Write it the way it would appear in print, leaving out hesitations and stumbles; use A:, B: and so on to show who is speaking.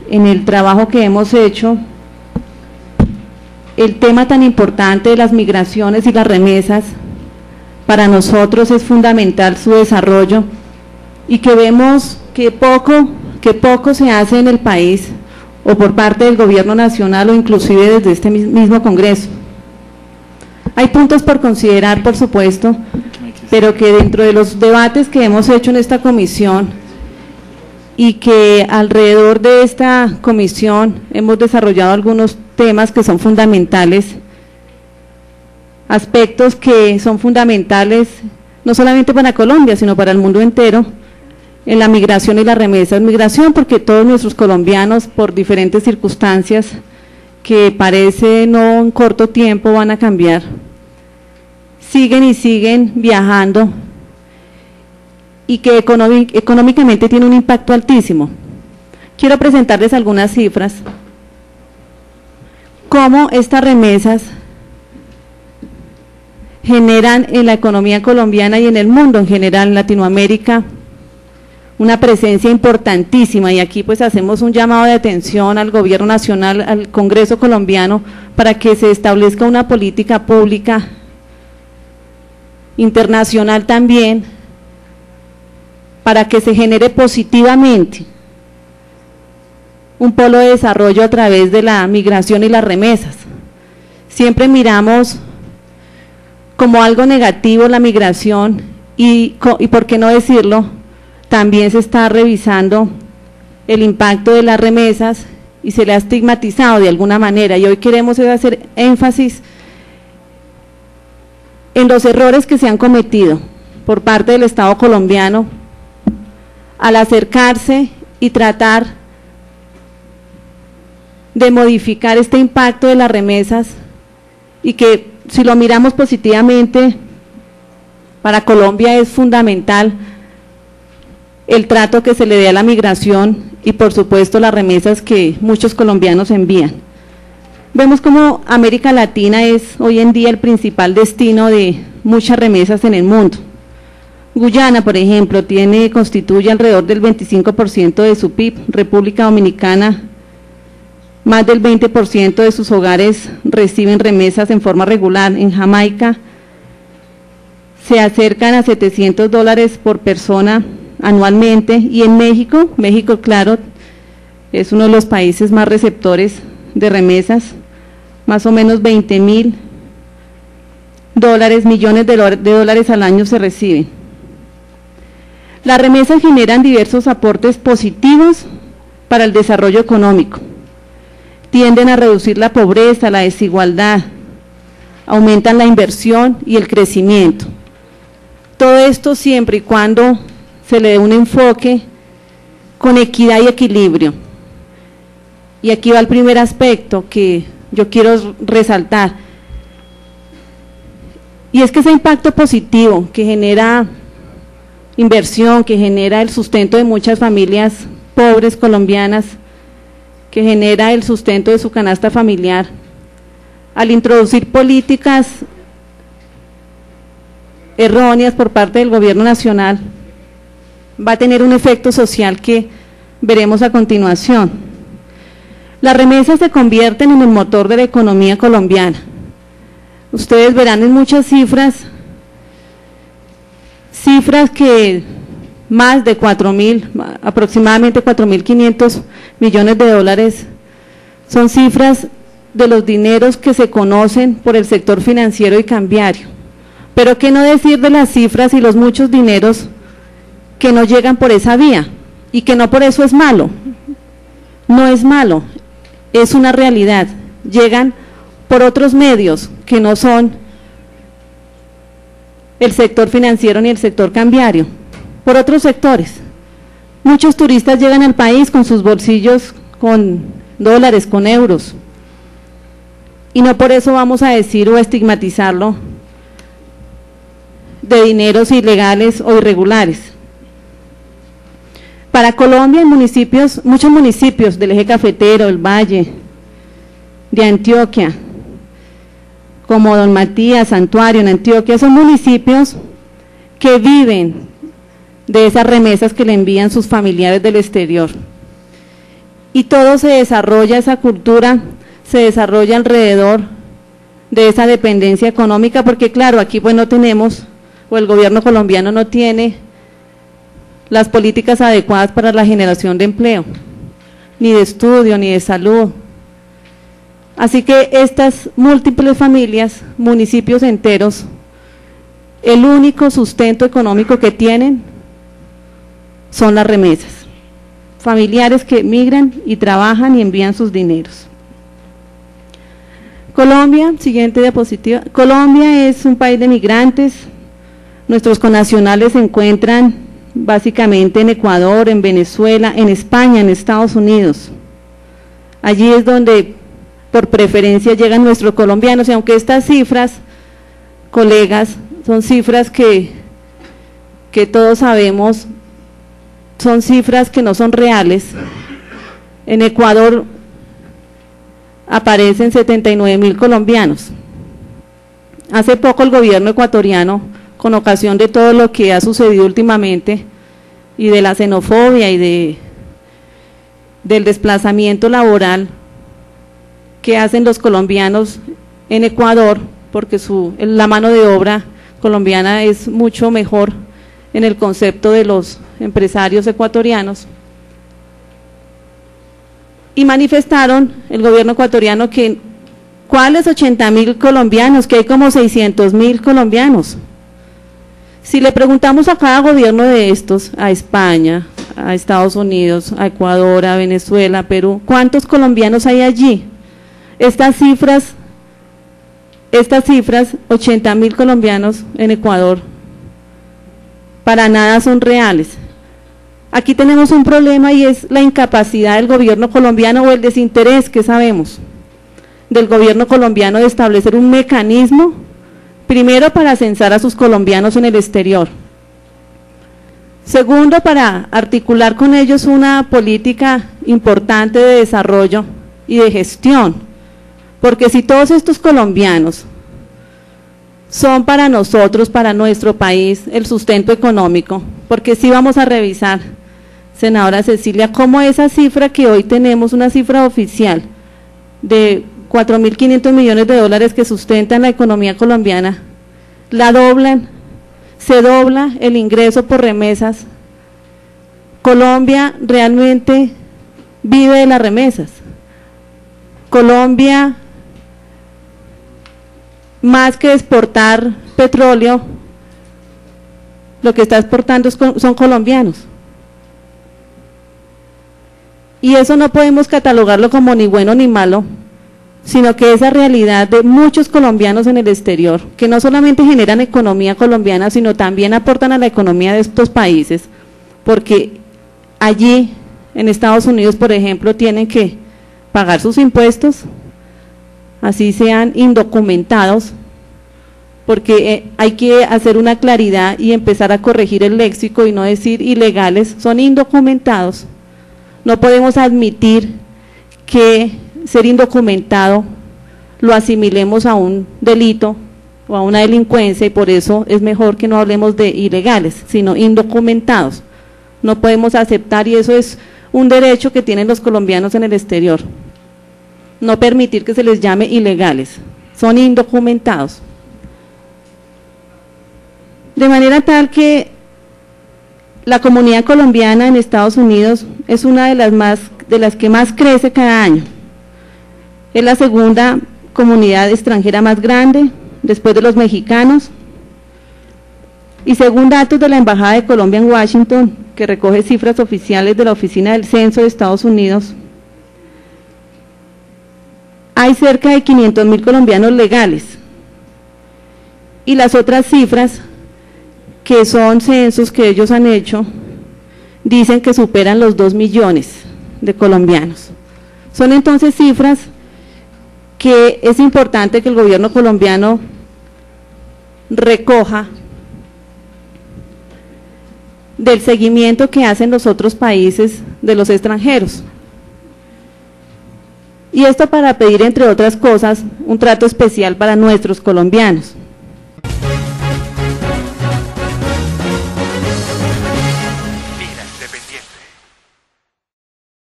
A: en el trabajo que hemos hecho, el tema tan importante de las migraciones y las remesas, para nosotros es fundamental su desarrollo, y que vemos que poco se hace en el país, o por parte del gobierno nacional, o inclusive desde este mismo Congreso. Hay puntos por considerar, por supuesto, pero que dentro de los debates que hemos hecho en esta comisión, y que alrededor de esta comisión hemos desarrollado algunos temas que son fundamentales, aspectos que son fundamentales no solamente para Colombia, sino para el mundo entero, en la migración y la remesa. Migración porque todos nuestros colombianos, por diferentes circunstancias que parece no en corto tiempo van a cambiar, siguen y siguen viajando, y que económicamente tiene un impacto altísimo. Quiero presentarles algunas cifras, cómo estas remesas generan en la economía colombiana y en el mundo en general, en Latinoamérica, una presencia importantísima, y aquí pues hacemos un llamado de atención al gobierno nacional, al Congreso colombiano, para que se establezca una política pública internacional también, para que se genere positivamente un polo de desarrollo a través de la migración y las remesas. Siempre miramos como algo negativo la migración, y por qué no decirlo, también se está revisando el impacto de las remesas y se le ha estigmatizado de alguna manera, y hoy queremos hacer énfasis en los errores que se han cometido por parte del Estado colombiano al acercarse y tratar de modificar este impacto de las remesas, y que si lo miramos positivamente, para Colombia es fundamental el trato que se le dé a la migración y por supuesto las remesas que muchos colombianos envían. Vemos como América Latina es hoy en día el principal destino de muchas remesas en el mundo. Guyana, por ejemplo, constituye alrededor del 25% de su PIB, República Dominicana, más del 20% de sus hogares reciben remesas en forma regular. En Jamaica se acercan a $700 por persona anualmente, y en México, claro, es uno de los países más receptores de remesas, más o menos $20.000 millones de dólares al año se reciben. Las remesas generan diversos aportes positivos para el desarrollo económico, tienden a reducir la pobreza, la desigualdad, aumentan la inversión y el crecimiento. Todo esto siempre y cuando se le dé un enfoque con equidad y equilibrio. Y aquí va el primer aspecto que yo quiero resaltar, y es que ese impacto positivo que genera inversión, que genera el sustento de muchas familias pobres colombianas, que genera el sustento de su canasta familiar, al introducir políticas erróneas por parte del gobierno nacional, va a tener un efecto social que veremos a continuación. Las remesas se convierten en el motor de la economía colombiana. Ustedes verán en muchas cifras que más de aproximadamente 4.500 millones de dólares, son cifras de los dineros que se conocen por el sector financiero y cambiario. Pero qué no decir de las cifras y los muchos dineros que no llegan por esa vía, y que no por eso es malo. No es malo, es una realidad. Llegan por otros medios que no son el sector financiero ni el sector cambiario, por otros sectores. Muchos turistas llegan al país con sus bolsillos con dólares, con euros, y no por eso vamos a decir o a estigmatizarlo de dineros ilegales o irregulares. Para Colombia, muchos municipios del eje cafetero, el Valle, de Antioquia, como Don Matías, Santuario en Antioquia, son municipios que viven de esas remesas que le envían sus familiares del exterior. y todo se desarrolla, esa cultura se desarrolla alrededor de esa dependencia económica, porque claro, aquí pues no tenemos, o el gobierno colombiano no tiene las políticas adecuadas para la generación de empleo, ni de estudio, ni de salud. Así que estas múltiples familias, municipios enteros, el único sustento económico que tienen son las remesas. Familiares que migran y trabajan y envían sus dineros. Colombia, siguiente diapositiva. Colombia es un país de migrantes. Nuestros connacionales se encuentran básicamente en Ecuador, en Venezuela, en España, en Estados Unidos. Allí es donde por preferencia llegan nuestros colombianos, y aunque estas cifras, colegas, son cifras que todos sabemos, son cifras que no son reales. En Ecuador aparecen 79.000 colombianos. Hace poco el gobierno ecuatoriano, con ocasión de todo lo que ha sucedido últimamente y de la xenofobia y del desplazamiento laboral que hacen los colombianos en Ecuador, porque la mano de obra colombiana es mucho mejor en el concepto de los empresarios ecuatorianos, y manifestaron el gobierno ecuatoriano que ¿cuáles 80.000 colombianos? Que hay como 600.000 colombianos. Si le preguntamos a cada gobierno de estos, a España, a Estados Unidos, a Ecuador, a Venezuela, Perú, ¿cuántos colombianos hay allí? Estas cifras, 80.000 colombianos en Ecuador, para nada son reales. Aquí tenemos un problema, y es la incapacidad del gobierno colombiano, o el desinterés que sabemos del gobierno colombiano de establecer un mecanismo, primero para censar a sus colombianos en el exterior, segundo para articular con ellos una política importante de desarrollo y de gestión. Porque si todos estos colombianos son para nosotros, para nuestro país, el sustento económico, porque sí vamos a revisar, senadora Cecilia, cómo esa cifra que hoy tenemos, una cifra oficial de 4.500 millones de dólares que sustentan la economía colombiana, la doblan, se dobla el ingreso por remesas. Colombia realmente vive de las remesas. Colombia, más que exportar petróleo, lo que está exportando son colombianos. Y eso no podemos catalogarlo como ni bueno ni malo, sino que esa realidad de muchos colombianos en el exterior, que no solamente generan economía colombiana, sino también aportan a la economía de estos países, porque allí, en Estados Unidos, por ejemplo, tienen que pagar sus impuestos, así sean indocumentados, porque hay que hacer una claridad y empezar a corregir el léxico y no decir ilegales, son indocumentados. No podemos admitir que ser indocumentado lo asimilemos a un delito o a una delincuencia, y por eso es mejor que no hablemos de ilegales, sino indocumentados. No podemos aceptar, y eso es un derecho que tienen los colombianos en el exterior, no permitir que se les llame ilegales, son indocumentados. De manera tal que la comunidad colombiana en Estados Unidos es una de las que más crece cada año. Es la segunda comunidad extranjera más grande, después de los mexicanos, y según datos de la Embajada de Colombia en Washington, que recoge cifras oficiales de la Oficina del Censo de Estados Unidos, hay cerca de 500.000 colombianos legales, y las otras cifras, que son censos que ellos han hecho, dicen que superan los 2 millones de colombianos. Son entonces cifras que es importante que el gobierno colombiano recoja del seguimiento que hacen los otros países de los extranjeros. Y esto para pedir, entre otras cosas, un trato especial para nuestros colombianos.